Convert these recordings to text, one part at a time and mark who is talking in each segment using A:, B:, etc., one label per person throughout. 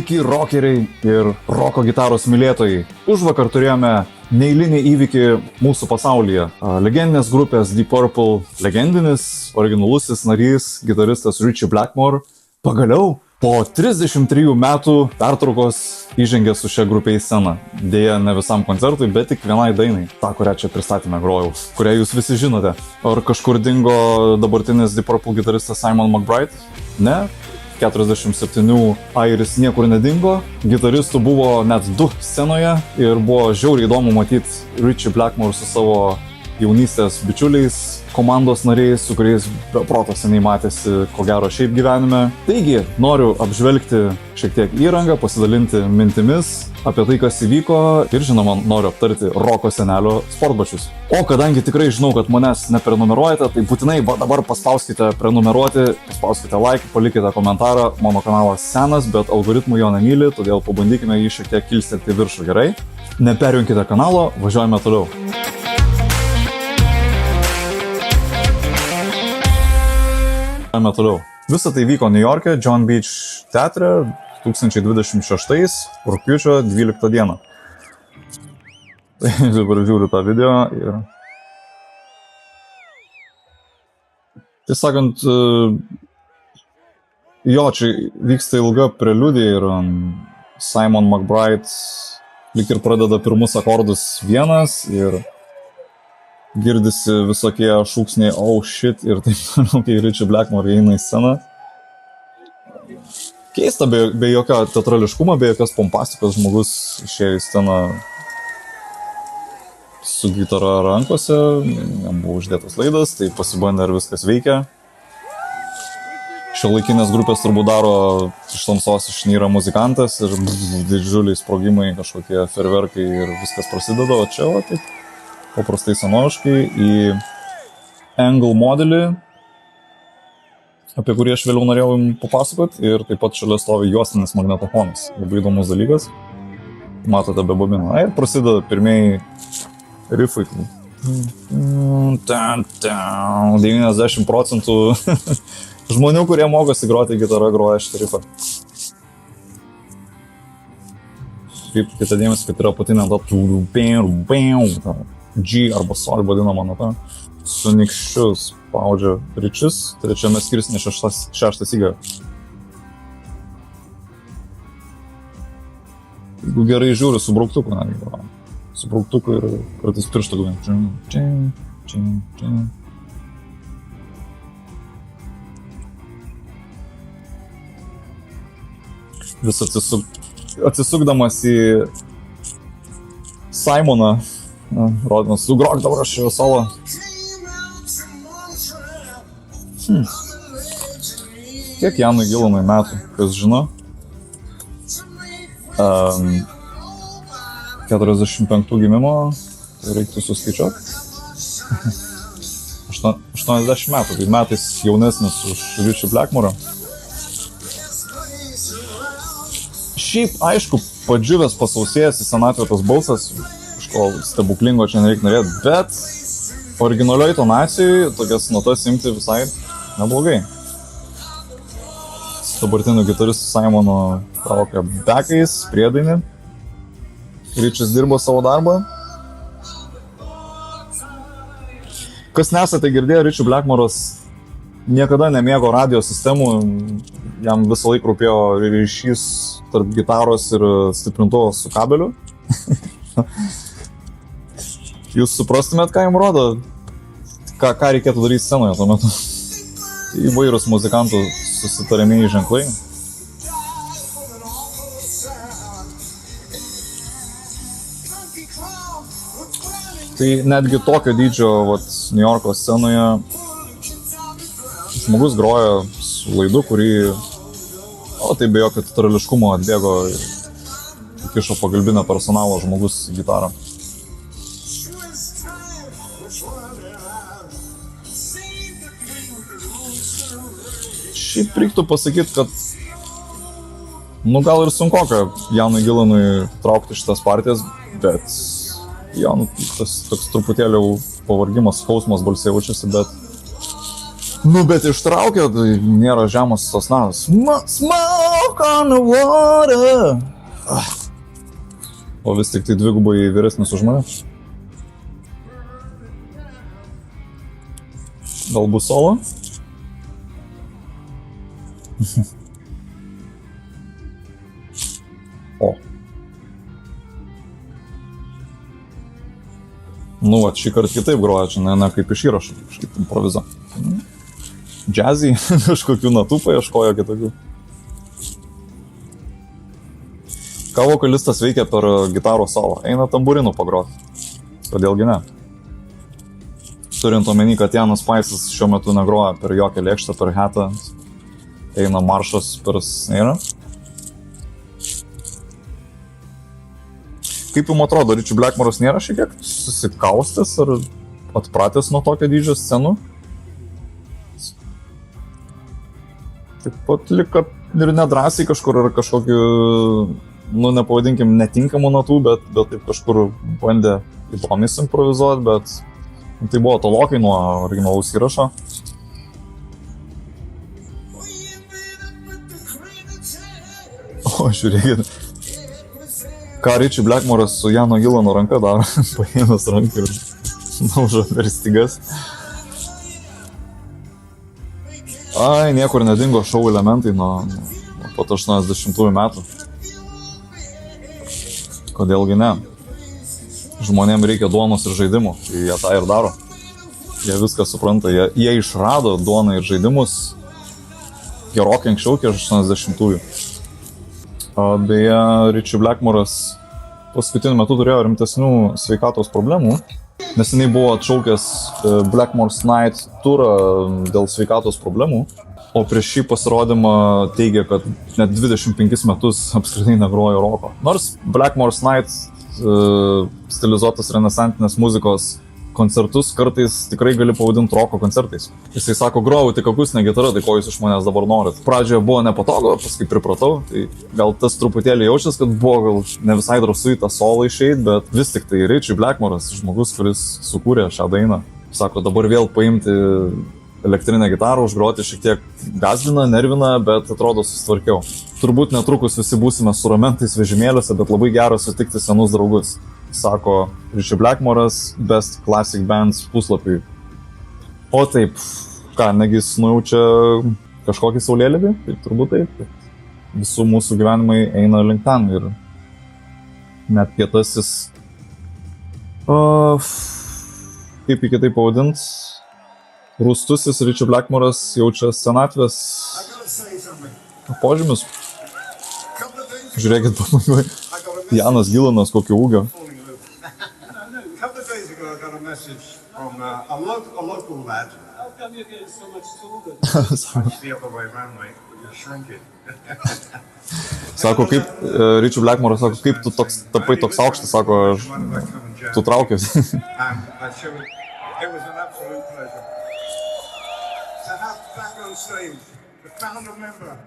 A: Sveiki rokeriai ir roko gitaros mylėtojai. Užvakar turėjome neeilinį įvykį mūsų pasaulyje. Legendinės grupės Deep Purple legendinis, originalusis narys, gitaristas Ritchie Blackmore pagaliau po 33 metų pertraukos įžengė su šia grupė į sceną. Deja, ne visam koncertui, bet tik vienai dainai. Ta, kurią čia pristatėme grojau, kurią jūs visi žinote. Ar kažkur dingo dabartinis Deep Purple gitaristas Simon McBride? Ne. 47 airis niekur nedingo, gitaristų buvo net 2 scenoje ir buvo žiauriai įdomu matyti Ritchie Blackmore su savo jaunystės bičiuliais, komandos nariais, su kuriais be proto seniai matėsi, ko gero šiaip gyvenime. Taigi, noriu apžvelgti šiek tiek įrangą, pasidalinti mintimis apie tai, kas įvyko ir, žinoma, noriu aptarti roko senelio sportbačius. O kadangi tikrai žinau, kad manęs neprenumeruojate, tai būtinai dabar paspauskite prenumeruoti, paspauskite like, palikite komentarą. Mano kanalas senas, bet algoritmų jo nemyli, todėl pabandykime jį šiek tiek kilstelti viršų, gerai? Neperjunkite kanalo, važiuojame toliau. Toliau. Visą tai vyko New York'e, John Beach teatre 2026 rugpjūčio 12 dieną. Dabar žiūriu tą video ir... Tai sakant, jo, čia vyksta ilga preliudija ir Simon McBride lyg ir pradeda pirmus akordus vienas ir girdisi visokie šūksniai oh shit ir taip toliau, kai Ritchie Blackmore įeina į sceną. Keista, be jokio teatrališkumo, be jokios pompastikos žmogus išėjo į sceną su gitara rankose, jam buvo uždėtas laidas, tai pasibandė ar viskas veikia. Šiuolaikinės grupės turbūt daro iš tamsos išnyra muzikantas ir didžiuliai sprogimai, kažkokie ferverkai ir viskas prasideda, o čia va taip paprastai senoviškai į Angle modelį, apie kurį aš vėliau norėjau jums papasakoti, ir taip pat šalia stovi juostinis magnetofonas. Labai įdomus dalykas. Matote be bobino. Ir prasideda pirmieji riffai. 90% žmonių, kurie mokosi groti gitarą, groja šitą riffą. Kaip kitą dėmesį, kad yra apatinė ta G arba sol vadinama nata, su nykščiu spaudžia Ritchis, trečiame skirsnė šeštas įga. Jeigu gerai žiūri, su brauktuku, su brauktuku ir kartais pirštų gavim. Vis atsisukdamas į Simoną, rodymas, sugrok dabar aš šio solo. Kiek Janui Gillanui metų, kas žino? 45 gimimo, tai reiktų suskaičiuoti. 80 metų, tai metais jaunesnis už Ritchie Blackmore. Šiaip, aišku, padžiuvęs, pasausėjęs į senatvę tas balsas, kažko stebuklingo čia nereikia norėti, bet originalioj tonacijai tokias notas imti visai neblogai. Dabartinių gitaristų Simono traukia bekais, priedainį. Ritchis dirbo savo darbą. Kas nesate girdėję, Ritchie Blackmore'as niekada nemėgo radio sistemų, jam visą laiką rūpėjo ryšys tarp gitaros ir stiprintuvo su kabeliu. Jūs suprastumėt, ką jam rodo, ką reikėtų daryti scenoje tuo metu. Įvairūs muzikantų susitariamieji ženklai. Tai netgi tokio dydžio New Yorko scenoje žmogus groja su laidu, kurį, tai be jokio teatrališkumo atbėgo ir įkišo pagalbinio personalo žmogus į gitarą. Šiaip reiktų pasakyti, kad gal ir sunkoka Janui Gillanui traukti šitas partijas, bet tas toks truputėlį pavargimas, skausmas balse jaučiasi, bet ištraukė, tai nėra žemas tas naras. Smoke walk on the water. O vis tik tai dvigubai vyresnis už mane. Gal bus solo? O. Nu, va, šį kartą kitaip groja, čia ne kaip iš įrašo, kažkaip improviza. Jazzy, kažkokių natų paieškojo kitokių. Ką vokalistas veikia per gitaros solo? Eina tamburinų pagrot. Kodėlgi ne? Turint omeny, kad Janas Paisas šiuo metu negroja per jokią lėkštą, per hatą. Eina maršas per snairą. Kaip jums atrodo, Richie Blackmore'as nėra šiek tiek susikaustęs ar atpratęs nuo tokio dydžio scenų? Taip pat lik ir nedrąsiai kažkur ar kažkokiu, nu nepavadinkim, netinkamų natų, bet taip kažkur bandė įdomiai improvizuoti, bet tai buvo tolokai nuo originalaus įrašo. O, žiūrėkit. Ką Richie Blackmore'as su Jano Gilano ranka daro, paėmęs ranką ir naužo per stygas. Ai, niekur nedingo šou elementai nuo pat 80-ųjų metų. Kodėlgi ne? Žmonėm reikia duonos ir žaidimų, tai jie tą ir daro. Jie viską supranta, jie išrado duoną ir žaidimus gerokai anksčiau, iki 80-ųjų. Beje, Richie Blackmore'as paskutiniu metu turėjo rimtesnių sveikatos problemų, nes jinai buvo atšaukęs Blackmore's Night turą dėl sveikatos problemų, o prieš šį pasirodymą teigė, kad net 25 metus apskritai negrojo roko. Nors Blackmore's Night stilizuotas renesantinės muzikos koncertus kartais tikrai gali pavadinti roko koncertais. Jisai sako, grojau tik akustinę gitarą, tai ko jūs iš manęs dabar norit. Pradžioje buvo nepatogu, paskui pripratau, tai gal tas truputėlį jaučias, kad buvo gal ne visai drąsu į tą solą išeit, bet vis tik tai Richie Blackmore'as, žmogus, kuris sukūrė šią dainą. Sako, dabar vėl paimti elektrinę gitarą, užgroti šiek tiek gąsdina, nervina, bet atrodo susitvarkiau. Turbūt netrukus visi būsime su ramentais vežimėliuose, bet labai gera sutikti senus draugus. Sako Richie Blackmore'as Best Classic Bands puslapiui. O taip, ką, negi jis nujaučia kažkokį saulėlydį? Tai turbūt taip. Visų mūsų gyvenimai eina link ten ir net kietasis, kaip jį kitaip pavadint, rūstusis Richie Blackmore'as jaučia senatvės požymius. Žiūrėkit, pamaigai, Janas Gilanas kokio ūgio.
B: Message from a local lad. How come you're getting so much taller? It's the other way around, mate. You're shrinking.
A: Sako, kaip Richie Blackmore sako, kaip tu tapai toks aukštas, sako, tu traukiasi.
B: It was an absolute pleasure to have back on stage the founder member.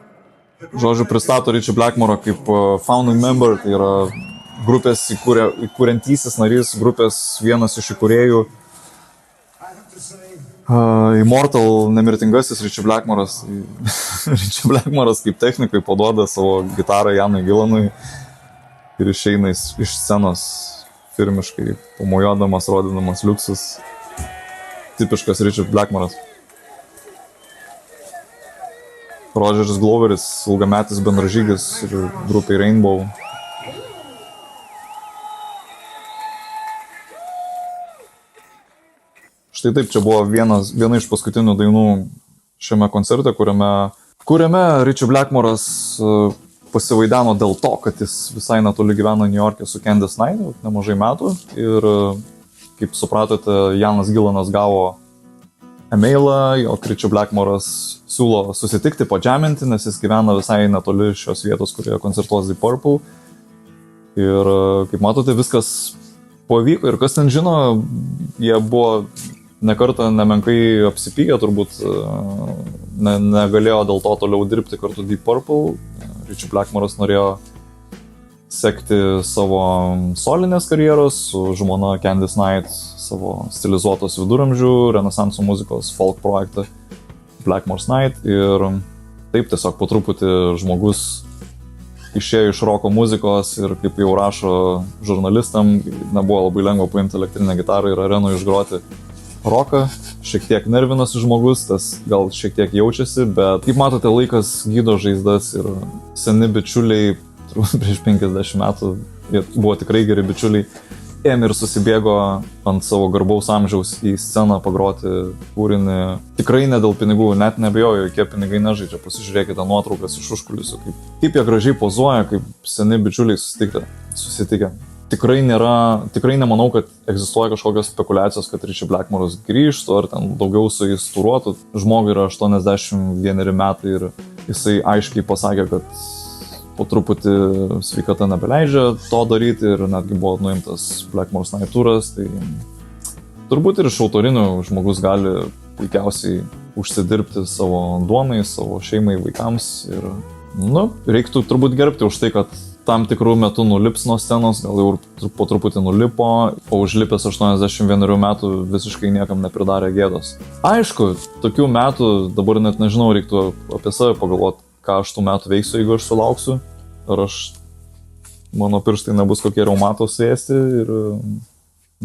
A: Žodžiu, pristato Richie Blackmore kaip founding member, tai yra grupės įkuriantysis narys, grupės vienas iš įkūrėjų. Immortal, nemirtingasis Richie Blackmore'as. Richie Blackmore'as kaip technikai paduoda savo gitarą Janui Gilanui ir išeina iš scenos firmiškai, pamojodamas, rodydamas liuksus. Tipiškas Richie Blackmore'as. Rodžeris Gloveris, ilgametis bendražygis ir grupiai Rainbow. Štai taip, čia buvo viena iš paskutinių dainų šiame koncerte, kuriame Richie Blackmore'as pasivaideno dėl to, kad jis visai netoli gyveno New York'e su Candice Night nemažai metų. Ir kaip supratote, Janas Gilanas gavo e-mailą, jog Richie Blackmore'as siūlo susitikti, padžeminti, nes jis gyvena visai netoli šios vietos, kurioje koncertuos Deep Purple. Ir kaip matote, viskas pavyko ir kas ten žino, jie buvo nekartą nemenkai apsipykę, turbūt negalėjo dėl to toliau dirbti kartu Deep Purple. Richie Blackmore'as norėjo sekti savo solinės karjeros, su žmona Candice Night savo stilizuotos viduramžių, renesanso muzikos folk projektą Blackmore's Night. Ir taip tiesiog po truputį žmogus išėjo iš roko muzikos ir kaip jau rašo žurnalistam, nebuvo labai lengva paimti elektrinę gitarą ir arenoje išgroti roką. Šiek tiek nervinosi žmogus, tas gal šiek tiek jaučiasi, bet kaip matote, laikas gydo žaizdas ir seni bičiuliai, turbūt prieš 50 metų, jie buvo tikrai geri bičiuliai, ėmė ir susibėgo ant savo garbaus amžiaus į sceną pagroti kūrinį. Tikrai ne dėl pinigų, net nebejoju, jokie pinigai nežaidžia. Pasižiūrėkite nuotraukas iš užkulisių, kaip jie gražiai pozuoja, kaip seni bičiuliai susitikę. Tikrai nemanau, kad egzistuoja kažkokios spekulacijos, kad Richie Blackmore'as grįžtų ar ten daugiau su jais turuotų. Žmogui yra 81 metai ir jisai aiškiai pasakė, kad po truputį sveikata nebeleidžia to daryti ir netgi buvo nuimtas Blackmore's Night Touras, tai turbūt ir iš autorinių žmogus gali puikiausiai užsidirbti savo duonai, savo šeimai, vaikams ir, reiktų turbūt gerbti už tai, kad tam tikrų metų nulips nuo scenos, gal jau po truputį nulipo, o užlipęs 81 metų visiškai niekam nepridarė gėdos. Aišku, tokių metų, dabar net nežinau, reiktų apie save pagalvoti, ką aš tų metų veiksiu, jeigu aš sulauksiu, ar mano pirštai nebus kokie reumatos sėsti ir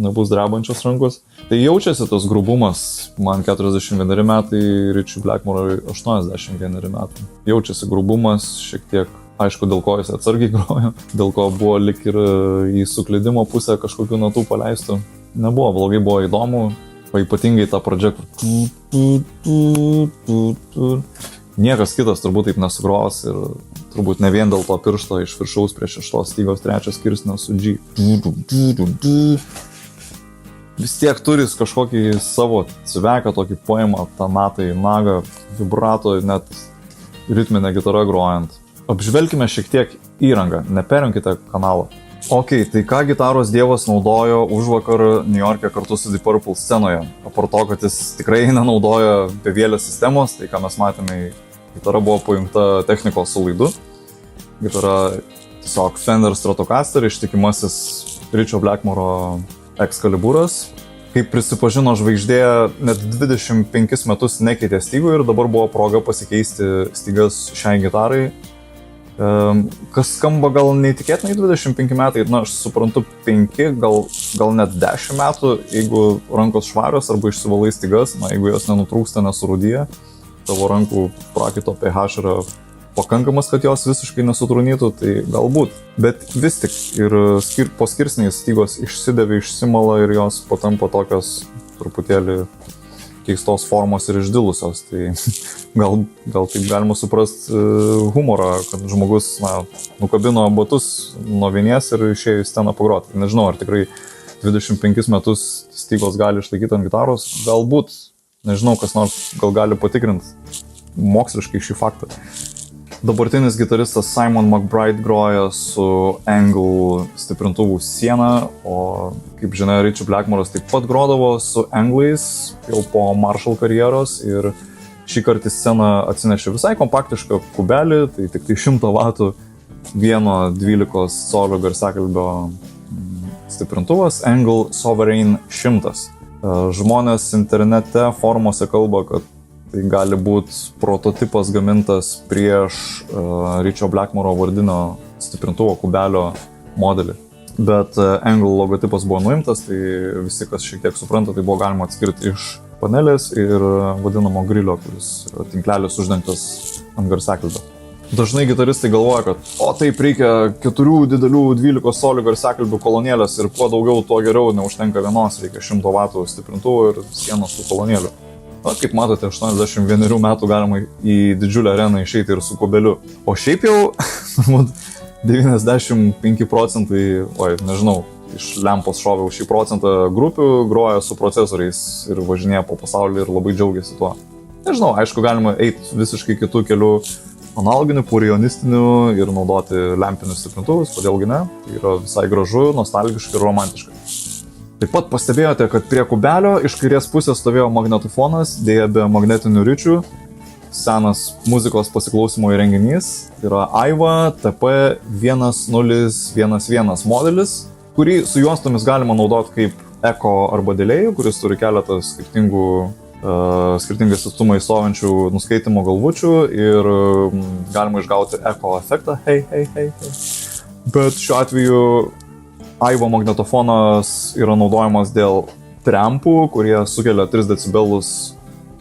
A: nebus drebančios rankos. Tai jaučiasi tas grubumas, man 41 metai, Richie Blackmore'ui 81 metai. Jaučiasi grubumas, šiek tiek, aišku, dėl ko jis atsargiai grojo, dėl ko buvo lik ir į suklydimo pusę kažkokių natų paleistų. Nebuvo blogai, buvo įdomu, o ypatingai ta pradžia, niekas kitas turbūt taip nesugros ir turbūt ne vien dėl to piršto iš viršaus prie 6 stygos 3 skirsnio su G. Vis tiek turis kažkokį savo cveką, tokį poimą, tą natą į nagą, vibrato, net ritminę gitarą grojant. Apžvelkime šiek tiek įrangą, neperinkite kanalą. Ok, tai ką gitaros dievas naudojo užvakar New York'e kartu su Deep Purple scenoje? Apart to, kad jis tikrai nenaudojo bevielės sistemos, tai ką mes matėme, gitara buvo pajungta technikos su laidu. Gitara tiesiog Fender Stratocaster, ištikimasis Richie Blackmore'o Excaliburas. Kaip prisipažino žvaigždė, net 25 metus nekeitė stygų ir dabar buvo proga pasikeisti stygas šiai gitarai. Kas skamba gal neįtikėtinai 25 metai, aš suprantu 5, gal net 10 metų, jeigu rankos švarios arba išsivalai stygas, jeigu jos nenutrūksta, nesurūdyja, tavo rankų prakaito pH yra pakankamas, kad jos visiškai nesutrūnytų, tai galbūt. Bet vis tik ir po skirsniais stygos išsidėvė, išsimala ir jos patampa tokios truputėlį keistos formos ir išdilusios, tai gal taip galima suprasti humorą, kad žmogus nukabino batus nuo vinies ir išėjo į sceną pagroti. Nežinau, ar tikrai 25 metus stygos gali išlaikyti ant gitaros, galbūt, nežinau, kas nors gal gali patikrinti moksliškai šį faktą. Dabartinis gitaristas Simon McBride groja su Angle stiprintuvų siena, o kaip žinia, Richie Blackmore'as taip pat grodavo su Anglais jau po Marshall karjeros ir šį kartą į sceną atsinešė visai kompaktišką kubelį, tai tik 100 vatų vieno 12 colio garsiakalbio stiprintuvas Angle Sovereign 100. Žmonės internete forumuose kalba, kad tai gali būti prototipas gamintas prieš Richie Blackmore'o vardinio stiprintuvo kubelio modelį. Bet Angle logotipas buvo nuimtas, tai visi, kas šiek tiek supranta, tai buvo galima atskirti iš panelės ir vadinamo grilio, kuris tinklelis uždengtas ant garsiakalbio. Dažnai gitaristai galvoja, kad taip reikia 4 didelių 12 colių garsiakalbių kolonėlės ir kuo daugiau, tuo geriau, neužtenka vienos, reikia 100 vatų stiprintuvo ir sienos su kolonėliu. Kaip matote, 81 metų galima į didžiulę areną išeiti ir su kubeliu. O šiaip jau 95 procentai, nežinau, iš lempos šoviau šį procentą grupių groja su procesoriais ir važinėja po pasaulį ir labai džiaugiasi tuo. Nežinau, aišku, galima eiti visiškai kitų kelių analoginių, purionistinių ir naudoti lempinius stiprintuvus, kodėlgi ne. Tai yra visai gražu, nostalgiška ir romantiška. Taip pat pastebėjote, kad prie kubelio iš kairės pusės stovėjo magnetofonas, dėja be magnetinių ričių, senas muzikos pasiklausimo įrenginys, tai yra Aiva TP1011 modelis, kurį su juostomis galima naudoti kaip eko arba delėjų, kuris turi keletą skirtingų skirtingas atstumai stovinčių nuskaitimo galvučių ir galima išgauti eko efektą. Hei. Bet šiuo atveju Aivo magnetofonas yra naudojamas dėl trempų, kurie sukelia 3 decibelus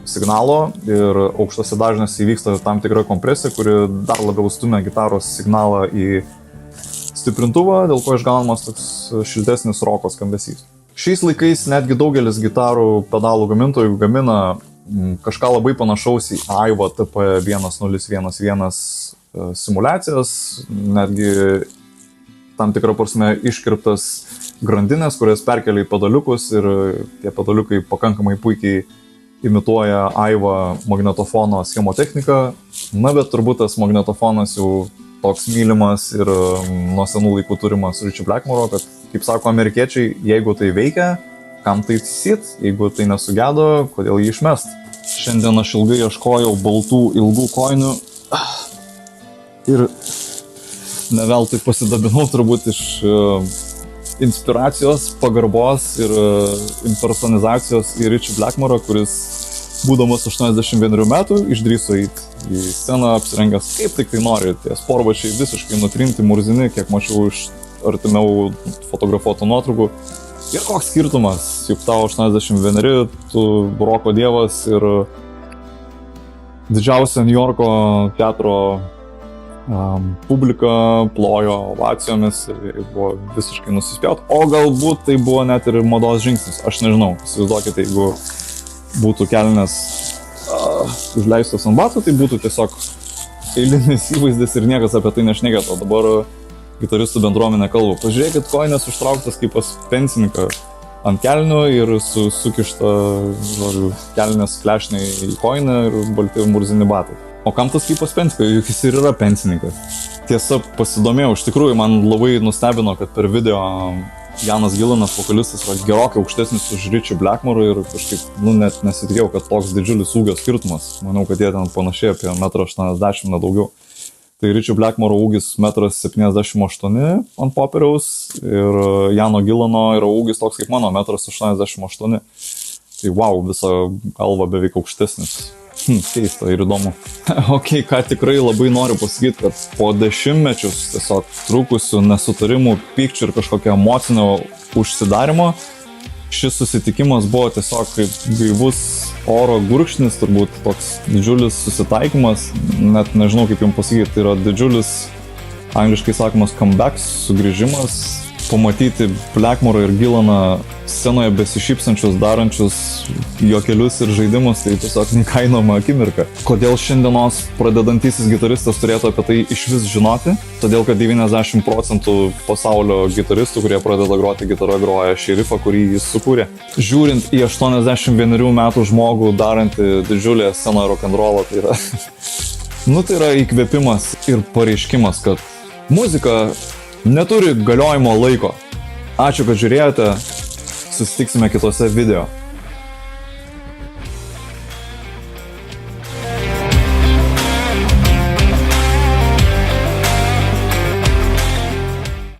A: signalo ir aukštose dažniuose įvyksta tam tikra kompresija, kuri dar labiau stumia gitaros signalą į stiprintuvą, dėl ko išgaunamas toks šiltesnis roko skambesys. Šiais laikais netgi daugelis gitarų pedalų gamintojų gamina kažką labai panašaus į Aivo TP1011 simulacijas, netgi tam tikrą prasme iškirptas grandinės, kurias perkelia į pedaliukus ir tie pedaliukai pakankamai puikiai imituoja Aivo magnetofono schemotechniką. Na, bet turbūt tas magnetofonas jau toks mylimas ir nuo senų laikų turimas Richie Blackmore, kad, kaip sako amerikiečiai, jeigu tai veikia, kam tai taisyt, jeigu tai nesugedo, kodėl jį išmest. Šiandien aš ilgai ieškojau baltų ilgų koinių ir ne veltui pasidabinau turbūt iš inspiracijos, pagarbos ir impersonizacijos į Richie Blackmore, kuris, būdamas 81 metų, išdrįso į sceną apsirengęs kaip tik tai nori. Tie sportbačiai visiškai nutrinti, murzini, kiek mačiau iš artimiau fotografuotų nuotraukų. Ir koks skirtumas, juk tau 81, tu roko dievas ir didžiausia New Yorko teatro publika plojo ovacijomis ir buvo visiškai nusispjaut. O galbūt tai buvo net ir mados žingsnis, aš nežinau. Įsivaizduokite, jeigu būtų kelnes užleistos ant batų, tai būtų tiesiog eilinis įvaizdis ir niekas apie tai nešnekėtų. O dabar gitaristų bendruomenė kalba. Pažiūrėkit, koinės užtrauktas kaip pas pensininką ant kelnių ir sukišta kelnės flešniai į koinę ir balti murzini batai. O kam tas kaip pas pensininką, juk jis ir yra pensininkas. Tiesa, pasidomėjau, iš tikrųjų man labai nustebino, kad per video Janas Gilanas, vokalistas, yra gerokai aukštesnis už Richie Blackmore ir kažkaip, net nesitikėjau, kad toks didžiulis ūgio skirtumas. Manau, kad jie ten panašiai apie 1,80 m, nedaugiau. Tai Richie Blackmore ūgis 1,78 m ant popieriaus ir Jano Gilano yra ūgis toks kaip mano, 1,88 m. Tai wow, visą galvą beveik aukštesnis. Keista ir įdomu. Ok, ką tikrai labai noriu pasakyti, kad po dešimtmečius tiesiog trukusių nesutarimų, pykčių ir kažkokio emocinio užsidarimo, šis susitikimas buvo tiesiog kaip gaivus oro gurkšnis, turbūt toks didžiulis susitaikymas, net nežinau kaip jums pasakyti, tai yra didžiulis, angliškai sakomas, comeback, sugrįžimas, pamatyti Blackmore ir Gilaną scenoje besišypsančius, darančius juokelius ir žaidimus, tai tiesiog neįkainoma akimirka. Kodėl šiandienos pradedantysis gitaristas turėtų apie tai iš vis žinoti? Todėl, kad 90% pasaulio gitaristų, kurie pradeda groti gitarą, groja šį riffą, kurį jis sukūrė. Žiūrint į 81 metų žmogų darantį didžiulę sceną rock'n'rollą, tai yra tai yra įkvėpimas ir pareiškimas, kad muzika neturi galiojimo laiko. Ačiū, kad žiūrėjote. Susitiksime kitose video.